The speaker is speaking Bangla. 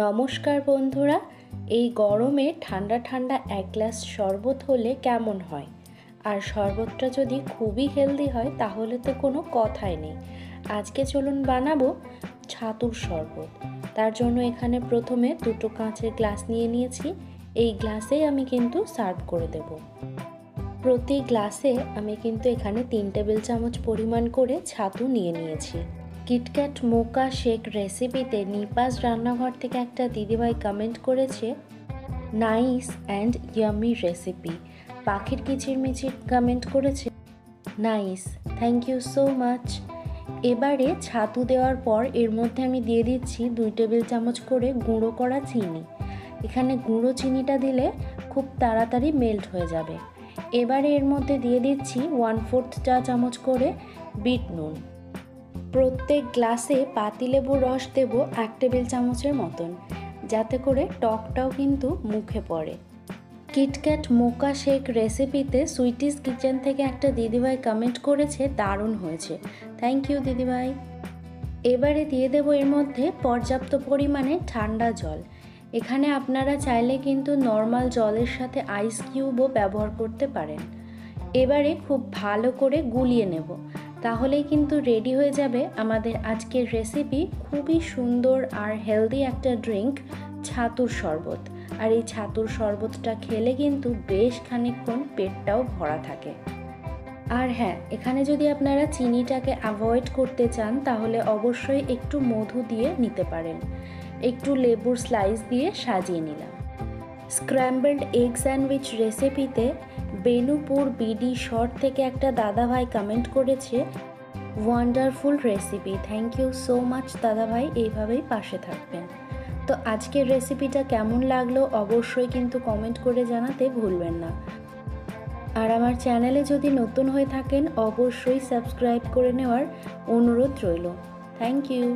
নমস্কার বন্ধুরা, এই গরমে ঠান্ডা ঠান্ডা এক গ্লাস শরবত হলে কেমন হয়। আর শরবতটা যদি খুবই হেলদি হয় তাহলে তো কোনো কথাই নেই। আজকে চলুন বানাবো ছাতুর শরবত। তার জন্য এখানে প্রথমে দুটো কাঁচের গ্লাস নিয়ে নিয়েছি। এই গ্লাসেই আমি কিন্তু সার্ভ করে দেব। প্রতি গ্লাসে আমি কিন্তু এখানে 3 টেবিল চামচ পরিমাণ করে ছাতু নিয়ে নিয়েছি। কিটক্যাট মোকা শেক রেসিপিতে নিপাস রান্নাঘর থেকে একটা দিদিভাই কমেন্ট করেছে, নাইস অ্যান্ড ইয়ামি রেসিপি। পাখির কিচিরমিচির কমেন্ট করেছে, nice, thank you so much. এবারে ছাতু দেওয়ার পর এর মধ্যে আমি দিয়ে দিচ্ছি 2 টেবিল চামচ করে গুঁড়ো করা চিনি। এখানে গুঁড়ো চিনিটা দিলে খুব তাড়াতাড়ি মেল্ট হয়ে যাবে। এবারে এর মধ্যে দিয়ে দিচ্ছি 1/4 চা চামচ করে বিট নুন। প্রত্যেক গ্লাসে পাতিলেবুর রস দেব 1 টেবিল চামচের মতন, যাতে করে টকটাও কিন্তু মুখে পড়ে। কিটক্যাট মোকা শেক রেসিপিতে সুইটিস কিচেন থেকে একটা দিদিভাই কমেন্ট করেছে, দারুণ হয়েছে, থ্যাংক ইউ দিদিভাই। এবারে দিয়ে দেব এর মধ্যে পর্যাপ্ত পরিমাণে ঠান্ডা জল। এখানে আপনারা চাইলে কিন্তু নর্মাল জলের সাথে আইস কিউবও ব্যবহার করতে পারেন। এবারে খুব ভালো করে গুলিয়ে নেব, তাহলেই কিন্তু রেডি হয়ে যাবে আমাদের আজকের রেসিপি। খুবই সুন্দর আর হেলদি একটা ড্রিঙ্ক, ছাতুর শরবত। আর এই ছাতুর শরবতটা খেলে কিন্তু বেশ খানিকক্ষণ পেটটাও ভরা থাকে। আর হ্যাঁ, এখানে যদি আপনারা চিনিটাকে অ্যাভয়েড করতে চান তাহলে অবশ্যই একটু মধু দিয়ে নিতে পারেন। একটু লেবুর স্লাইস দিয়ে সাজিয়ে নিলাম। স্ক্র্যাম্বলড এগ স্যান্ডউইচ রেসিপিতে বেনুপুর বিডি শর্ট থেকে একটা দাদাভাই কমেন্ট করেছে, wonderful recipe, thank you so much দাদাভাই, এইভাবেই পাশে থাকবেন। তো আজকের রেসিপিটা কেমন লাগলো অবশ্যই কিন্তু কমেন্ট করে জানাতে ভুলবেন না। আর আমার চ্যানেলে যদি নতুন হয়ে থাকেন অবশ্যই সাবস্ক্রাইব করে নেওয়ার অনুরোধ রইল। Thank you.